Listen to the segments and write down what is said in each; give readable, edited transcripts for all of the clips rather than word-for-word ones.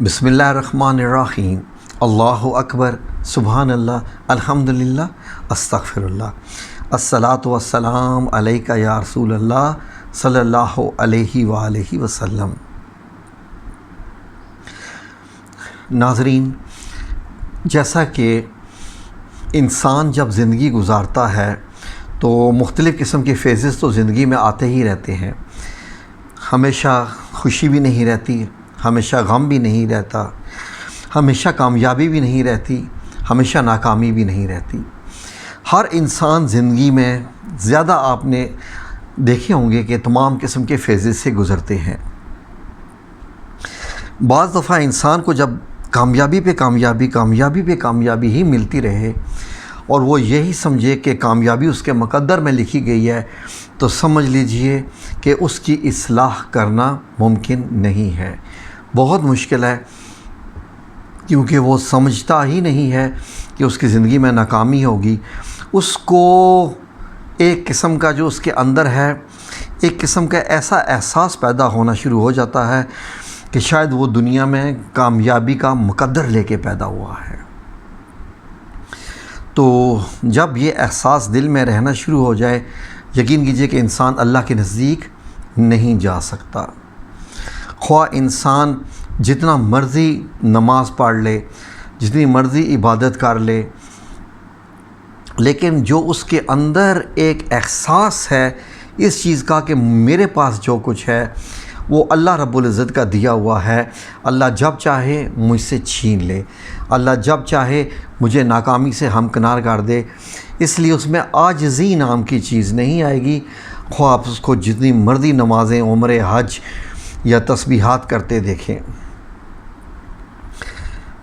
بسم اللہ الرحمن الرحیم، اللہ اکبر، سبحان اللہ، الحمدللہ، استغفر اللہ، الصلاۃ والسلام علیک یا رسول اللہ صلی اللہ علیہ وآلہ وسلم۔ ناظرین، جیسا کہ انسان جب زندگی گزارتا ہے تو مختلف قسم کے فیزز تو زندگی میں آتے ہی رہتے ہیں۔ ہمیشہ خوشی بھی نہیں رہتی، ہمیشہ غم بھی نہیں رہتا، ہمیشہ کامیابی بھی نہیں رہتی، ہمیشہ ناکامی بھی نہیں رہتی۔ ہر انسان زندگی میں زیادہ آپ نے دیکھے ہوں گے کہ تمام قسم کے فیزز سے گزرتے ہیں۔ بعض دفعہ انسان کو جب کامیابی پہ کامیابی ہی ملتی رہے اور وہ یہی سمجھے کہ کامیابی اس کے مقدر میں لکھی گئی ہے، تو سمجھ لیجئے کہ اس کی اصلاح کرنا ممکن نہیں ہے، بہت مشکل ہے، کیونکہ وہ سمجھتا ہی نہیں ہے کہ اس کی زندگی میں ناکامی ہوگی۔ اس کو ایک قسم کا جو اس کے اندر ہے، ایک قسم کا ایسا احساس پیدا ہونا شروع ہو جاتا ہے کہ شاید وہ دنیا میں کامیابی کا مقدر لے کے پیدا ہوا ہے۔ تو جب یہ احساس دل میں رہنا شروع ہو جائے، یقین کیجئے کہ انسان اللہ کے نزدیک نہیں جا سکتا۔ خواہ انسان جتنا مرضی نماز پڑھ لے، جتنی مرضی عبادت کر لے، لیکن جو اس کے اندر ایک احساس ہے اس چیز کا کہ میرے پاس جو کچھ ہے وہ اللہ رب العزت کا دیا ہوا ہے، اللہ جب چاہے مجھ سے چھین لے، اللہ جب چاہے مجھے ناکامی سے ہمکنار کر دے، اس لیے اس میں عاجزی نام کی چیز نہیں آئے گی، خواہ آپ اس کو جتنی مرضی نمازیں، عمرے، حج یا تسبیحات کرتے دیکھیں۔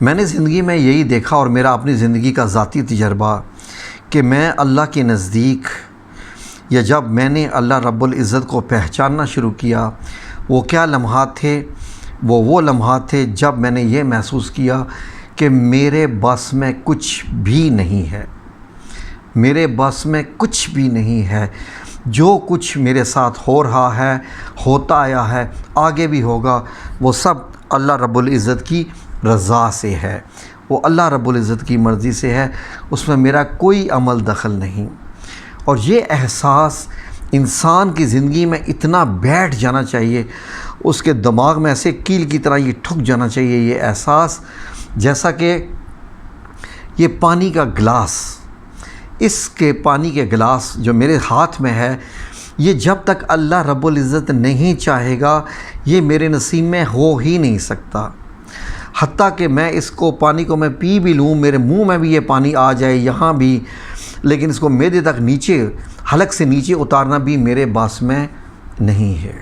میں نے زندگی میں یہی دیکھا، اور میرا اپنی زندگی کا ذاتی تجربہ، کہ میں اللہ کے نزدیک، یا جب میں نے اللہ رب العزت کو پہچاننا شروع کیا، وہ کیا لمحات تھے؟ وہ لمحات تھے جب میں نے یہ محسوس کیا کہ میرے بس میں کچھ بھی نہیں ہے، میرے بس میں کچھ بھی نہیں ہے۔ جو کچھ میرے ساتھ ہو رہا ہے، ہوتا آیا ہے، آگے بھی ہوگا، وہ سب اللہ رب العزت کی رضا سے ہے، وہ اللہ رب العزت کی مرضی سے ہے، اس میں میرا کوئی عمل دخل نہیں۔ اور یہ احساس انسان کی زندگی میں اتنا بیٹھ جانا چاہیے، اس کے دماغ میں ایسے کیل کی طرح یہ ٹھک جانا چاہیے یہ احساس، جیسا کہ یہ پانی کا گلاس، اس کے پانی کے گلاس جو میرے ہاتھ میں ہے، یہ جب تک اللہ رب العزت نہیں چاہے گا یہ میرے نصیب میں ہو ہی نہیں سکتا۔ حتیٰ کہ میں اس کو پانی کو میں پی بھی لوں، میرے منہ میں بھی یہ پانی آ جائے یہاں بھی، لیکن اس کو معدے تک نیچے، حلق سے نیچے اتارنا بھی میرے بس میں نہیں ہے۔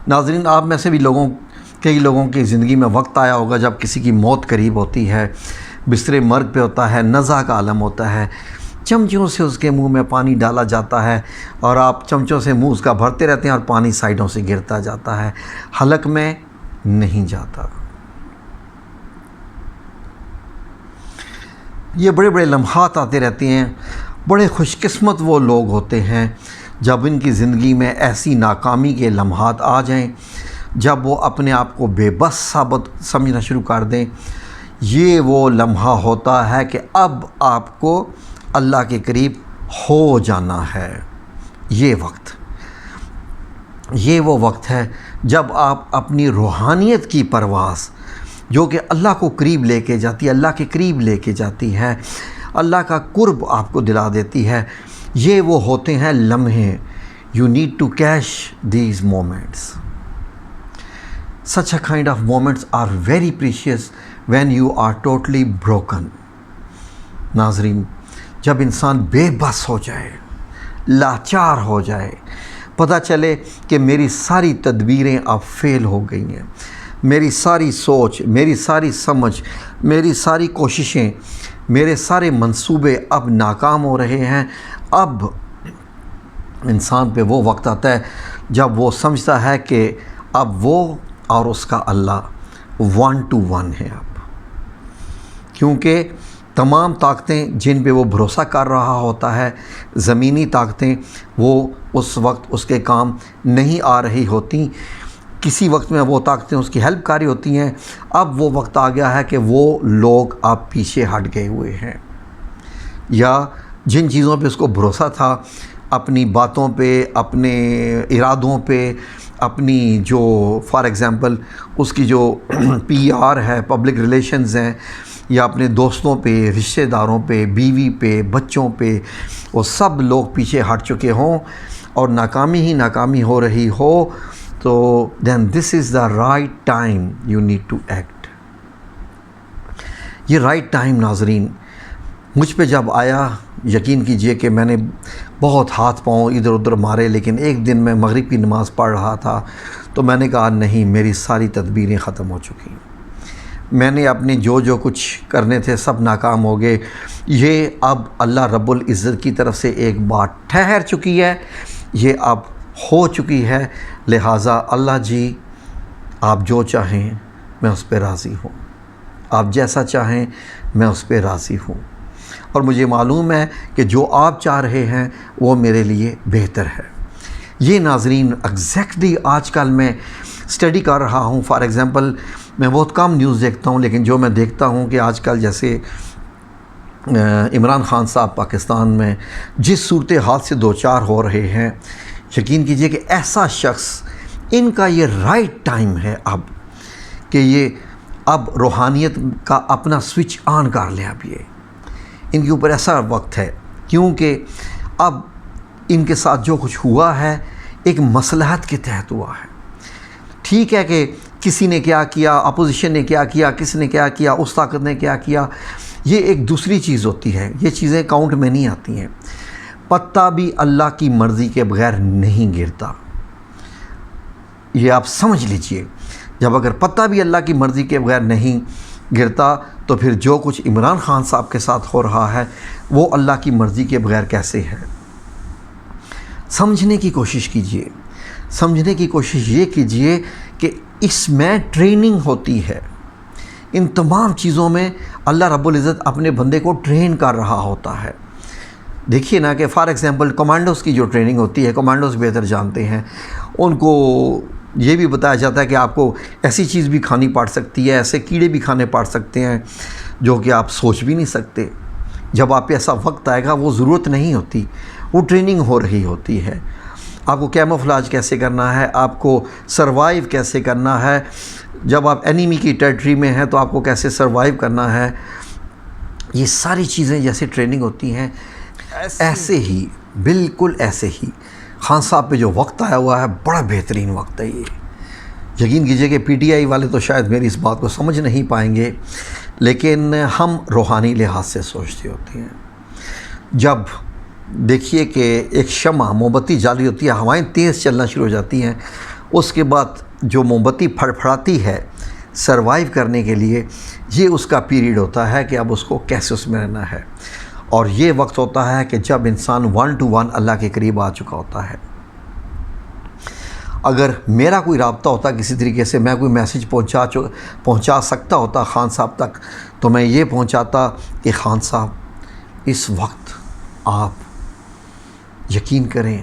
ناظرین، آپ میں سے بھی کئی لوگوں کی زندگی میں وقت آیا ہوگا جب کسی کی موت قریب ہوتی ہے، بستر مرگ پہ ہوتا ہے، نزع کا عالم ہوتا ہے، چمچوں سے اس کے منہ میں پانی ڈالا جاتا ہے اور آپ چمچوں سے منہ اس کا بھرتے رہتے ہیں اور پانی سائڈوں سے گرتا جاتا ہے، حلق میں نہیں جاتا۔ یہ بڑے بڑے لمحات آتے رہتے ہیں۔ بڑے خوش قسمت وہ لوگ ہوتے ہیں جب ان کی زندگی میں ایسی ناکامی کے لمحات آ جائیں، جب وہ اپنے آپ کو بے بس ثابت سمجھنا شروع کر دیں۔ یہ وہ لمحہ ہوتا ہے کہ اب آپ کو اللہ کے قریب ہو جانا ہے۔ یہ وہ وقت ہے جب آپ اپنی روحانیت کی پرواز، جو کہ اللہ کو قریب لے کے جاتی ہے، اللہ کے قریب لے کے جاتی ہے، اللہ کا قرب آپ کو دلا دیتی ہے، یہ وہ ہوتے ہیں لمحے۔ You need to catch these moments. Such a kind of moments are very precious when you are totally broken. ناظرین، جب انسان بے بس ہو جائے، لاچار ہو جائے، پتہ چلے کہ میری ساری تدبیریں اب فیل ہو گئی ہیں، میری ساری سوچ، میری ساری سمجھ، میری ساری کوششیں، میرے سارے منصوبے اب ناکام ہو رہے ہیں، اب انسان پہ وہ وقت آتا ہے جب وہ سمجھتا ہے کہ اب وہ اور اس کا اللہ 1 to 1 ہے اب، کیونکہ تمام طاقتیں جن پہ وہ بھروسہ کر رہا ہوتا ہے، زمینی طاقتیں، وہ اس وقت اس کے کام نہیں آ رہی ہوتی، کسی وقت میں وہ طاقتیں اس کی ہیلپ کاری ہوتی ہیں، اب وہ وقت آ گیا ہے کہ وہ لوگ اب پیچھے ہٹ گئے ہوئے ہیں، یا جن چیزوں پہ اس کو بھروسہ تھا، اپنی باتوں پہ، اپنے ارادوں پہ، اپنی جو فار ایگزامپل اس کی جو پی آر ہے، پبلک ریلیشنز ہیں، یا اپنے دوستوں پہ، رشتہ داروں پہ، بیوی پہ، بچوں پہ، وہ سب لوگ پیچھے ہٹ چکے ہوں اور ناکامی ہی ناکامی ہو رہی ہو، تو then this is the right time you need to act. یہ رائٹ ٹائم ناظرین مجھ پہ جب آیا، یقین کیجئے کہ میں نے بہت ہاتھ پاؤں ادھر ادھر مارے، لیکن ایک دن میں مغرب کی نماز پڑھ رہا تھا تو میں نے کہا نہیں، میری ساری تدبیریں ختم ہو چکی ہیں، میں نے اپنے جو کچھ کرنے تھے سب ناکام ہو گئے، یہ اب اللہ رب العزت کی طرف سے ایک بات ٹھہر چکی ہے، یہ اب ہو چکی ہے، لہٰذا اللہ جی آپ جو چاہیں میں اس پہ راضی ہوں، آپ جیسا چاہیں میں اس پہ راضی ہوں، اور مجھے معلوم ہے کہ جو آپ چاہ رہے ہیں وہ میرے لیے بہتر ہے۔ یہ ناظرین ایگزیکٹلی آج کل میں اسٹڈی کر رہا ہوں، فار ایگزامپل میں بہت کم نیوز دیکھتا ہوں، لیکن جو میں دیکھتا ہوں کہ آج کل جیسے عمران خان صاحب پاکستان میں جس صورتحال سے دوچار ہو رہے ہیں، یقین کیجئے کہ ایسا شخص، ان کا یہ رائٹ ٹائم ہے اب کہ یہ اب روحانیت کا اپنا سوئچ آن کر لیں، اب یہ ان کے اوپر ایسا وقت ہے، کیونکہ اب ان کے ساتھ جو کچھ ہوا ہے ایک مصلحت کے تحت ہوا ہے۔ ٹھیک ہے کہ کسی نے کیا کیا، اپوزیشن نے کیا کیا، کس نے کیا کیا، اس طاقت نے کیا کیا، یہ ایک دوسری چیز ہوتی ہے، یہ چیزیں کاؤنٹ میں نہیں آتی ہیں۔ پتہ بھی اللہ کی مرضی کے بغیر نہیں گرتا، یہ آپ سمجھ لیجئے، جب اگر پتہ بھی اللہ کی مرضی کے بغیر نہیں گرتا تو پھر جو کچھ عمران خان صاحب کے ساتھ ہو رہا ہے وہ اللہ کی مرضی کے بغیر کیسے ہے؟ سمجھنے کی کوشش کیجئے، سمجھنے کی کوشش یہ کیجئے کہ اس میں ٹریننگ ہوتی ہے، ان تمام چیزوں میں اللہ رب العزت اپنے بندے کو ٹرین کر رہا ہوتا ہے۔ دیکھیے نا کہ فار ایگزامپل کمانڈوز کی جو ٹریننگ ہوتی ہے، کمانڈوز بہتر جانتے ہیں، ان کو یہ بھی بتایا جاتا ہے کہ آپ کو ایسی چیز بھی کھانی پڑ سکتی ہے، ایسے کیڑے بھی کھانے پڑ سکتے ہیں جو کہ آپ سوچ بھی نہیں سکتے۔ جب آپ پہ ایسا وقت آئے گا وہ ضرورت نہیں ہوتی، وہ ٹریننگ ہو رہی ہوتی ہے، آپ کو کیموفلاج کیسے کرنا ہے، آپ کو سروائیو کیسے کرنا ہے، جب آپ اینیمی کی ٹیریٹری میں ہیں تو آپ کو کیسے سروائیو کرنا ہے، یہ ساری چیزیں جیسے ٹریننگ ہوتی ہیں، ایسے ہی بالکل ایسے ہی خان صاحب پہ جو وقت آیا ہوا ہے بڑا بہترین وقت ہے یہ۔ یقین کیجئے کہ پی ٹی آئی والے تو شاید میری اس بات کو سمجھ نہیں پائیں گے، لیکن ہم روحانی لحاظ سے سوچتے ہوتے ہیں۔ جب دیکھیے کہ ایک شمع موم بتی جالی ہوتی ہے، ہوائیں تیز چلنا شروع ہو جاتی ہیں، اس کے بعد جو موم بتی پھڑپھڑاتی ہے سروائیو کرنے کے لیے، یہ اس کا پیریڈ ہوتا ہے کہ اب اس کو کیسے اس میں رہنا ہے، اور یہ وقت ہوتا ہے کہ جب انسان 1 to 1 اللہ کے قریب آ چکا ہوتا ہے۔ اگر میرا کوئی رابطہ ہوتا کسی طریقے سے، میں کوئی میسیج پہنچا سکتا ہوتا خان صاحب تک، تو میں یہ پہنچاتا کہ خان صاحب اس وقت آپ یقین کریں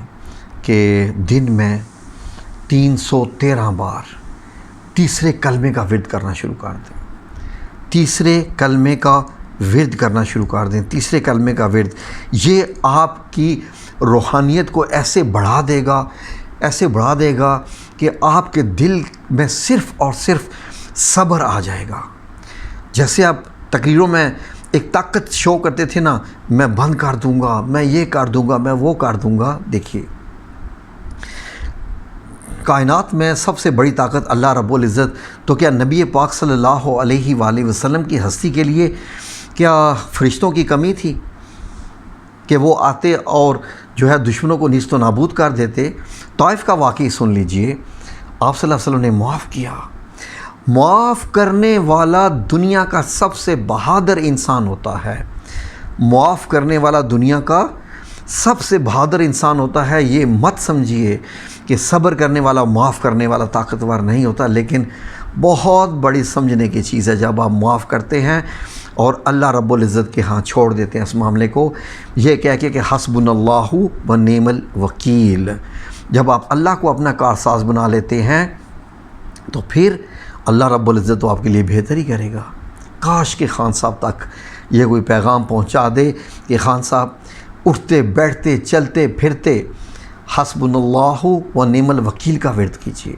کہ دن میں 313 بار تیسرے کلمے کا ورد کرنا شروع کر دیں، تیسرے کلمے کا ورد کرنا شروع کر دیں، تیسرے کلمے کا ورد، یہ آپ کی روحانیت کو ایسے بڑھا دے گا، ایسے بڑھا دے گا کہ آپ کے دل میں صرف اور صرف صبر آ جائے گا۔ جیسے آپ تقریروں میں ایک طاقت شو کرتے تھے نا، میں بند کر دوں گا، میں یہ کر دوں گا، میں وہ کر دوں گا، دیکھیے کائنات میں سب سے بڑی طاقت اللہ رب العزت، تو کیا نبی پاک صلی اللہ علیہ وآلہ وسلم کی ہستی کے لیے کیا فرشتوں کی کمی تھی کہ وہ آتے اور جو ہے دشمنوں کو نیست و نابود کر دیتے؟ طائف کا واقعی سن لیجئے، آپ صلی اللہ علیہ وسلم نے معاف کیا۔ معاف کرنے والا دنیا کا سب سے بہادر انسان ہوتا ہے، معاف کرنے والا دنیا کا سب سے بہادر انسان ہوتا ہے۔ یہ مت سمجھیے کہ صبر کرنے والا معاف کرنے والا طاقتور نہیں ہوتا، لیکن بہت بڑی سمجھنے کی چیز ہے جب آپ معاف کرتے ہیں اور اللہ رب العزت کے ہاں چھوڑ دیتے ہیں اس معاملے کو، یہ کہہ کے کہ حسبنا اللہ و نعم الوکیل۔ جب آپ اللہ کو اپنا کارساز بنا لیتے ہیں تو پھر اللہ رب العزت تو آپ کے لیے بہتر ہی کرے گا۔ کاش کہ خان صاحب تک یہ کوئی پیغام پہنچا دے کہ خان صاحب اٹھتے بیٹھتے چلتے پھرتے حسبنا اللہ و نعم الوکیل کا ورد کیجیے۔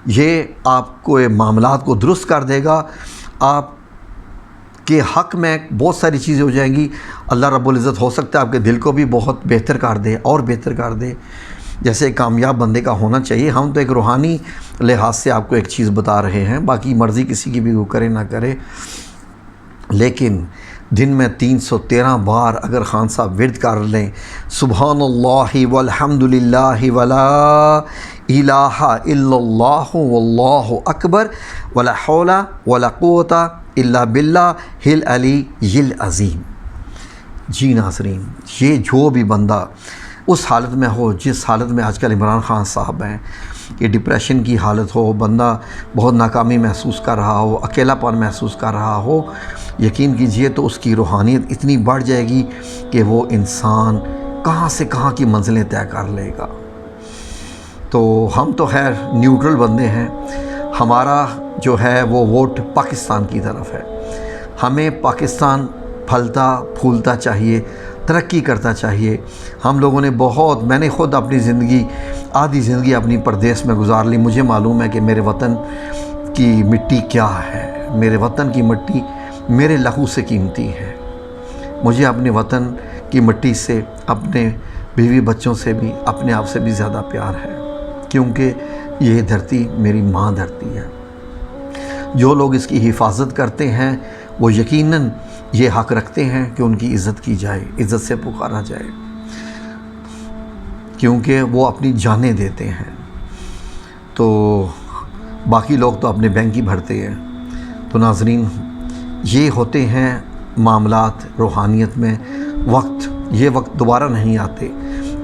یہ آپ کو معاملات کو درست کر دے گا، آپ کے حق میں بہت ساری چیزیں ہو جائیں گی۔ اللہ رب العزت ہو سکتا ہے آپ کے دل کو بھی بہت بہتر کر دے اور بہتر کر دے، جیسے ایک کامیاب بندے کا ہونا چاہیے۔ ہم تو ایک روحانی لحاظ سے آپ کو ایک چیز بتا رہے ہیں، باقی مرضی کسی کی بھی وہ کرے نہ کرے، لیکن دن میں 313 بار اگر خان صاحب ورد کر لیں سبحان اللہ والحمد للہ ولا الہ الا اللہ واللہ اکبر ولا حول ولا قوت الا باللہ العلی العظیم۔ جی ناظرین، یہ جو بھی بندہ اس حالت میں ہو جس حالت میں آج کل عمران خان صاحب ہیں، کہ ڈپریشن کی حالت ہو، بندہ بہت ناکامی محسوس کر رہا ہو، اکیلا پن محسوس کر رہا ہو، یقین کیجئے تو اس کی روحانیت اتنی بڑھ جائے گی کہ وہ انسان کہاں سے کہاں کی منزلیں طے کر لے گا۔ تو ہم تو خیر نیوٹرل بندے ہیں، ہمارا جو ہے وہ ووٹ پاکستان کی طرف ہے۔ ہمیں پاکستان پھلتا پھولتا چاہیے، ترقی کرتا چاہیے۔ ہم لوگوں نے بہت، میں نے خود اپنی زندگی آدھی زندگی اپنی پردیس میں گزار لی۔ مجھے معلوم ہے کہ میرے وطن کی مٹی کیا ہے، میرے وطن کی مٹی میرے لہو سے قیمتی ہے۔ مجھے اپنے وطن کی مٹی سے، اپنے بیوی بچوں سے بھی، اپنے آپ سے بھی زیادہ پیار ہے، کیونکہ یہ دھرتی میری ماں دھرتی ہے۔ جو لوگ اس کی حفاظت کرتے ہیں وہ یقیناً یہ حق رکھتے ہیں کہ ان کی عزت کی جائے، عزت سے پکارا جائے، کیونکہ وہ اپنی جانیں دیتے ہیں۔ تو باقی لوگ تو اپنے بینک ہی بھرتے ہیں۔ تو ناظرین، یہ ہوتے ہیں معاملات روحانیت میں۔ یہ وقت دوبارہ نہیں آتے،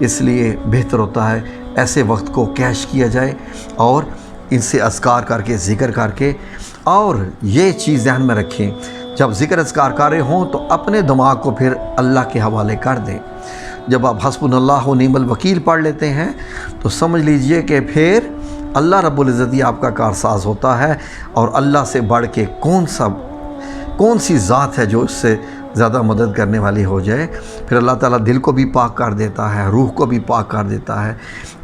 اس لیے بہتر ہوتا ہے ایسے وقت کو کیش کیا جائے اور ان سے اذکار کر کے، ذکر کر کے، اور یہ چیز ذہن میں رکھیں، جب ذکر اذکار کر رہے ہوں تو اپنے دماغ کو پھر اللہ کے حوالے کر دیں۔ جب آپ حسبنا اللہ و نعم الوکیل پڑھ لیتے ہیں تو سمجھ لیجئے کہ پھر اللہ رب العزت ہی آپ کا کارساز ہوتا ہے، اور اللہ سے بڑھ کے کون سی ذات ہے جو اس سے زیادہ مدد کرنے والی ہو جائے۔ پھر اللہ تعالیٰ دل کو بھی پاک کر دیتا ہے، روح کو بھی پاک کر دیتا ہے،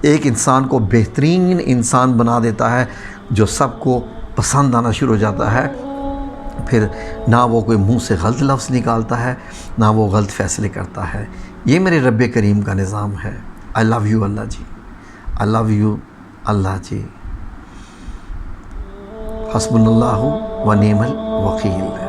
ایک انسان کو بہترین انسان بنا دیتا ہے جو سب کو پسند آنا شروع ہو جاتا ہے۔ پھر نہ وہ کوئی منہ سے غلط لفظ نکالتا ہے، نہ وہ غلط فیصلے کرتا ہے۔ یہ میرے رب کریم کا نظام ہے۔ آئی love you Allah G, I love you اللہ جی۔ حسبنا اللہ و نعم الوکیل۔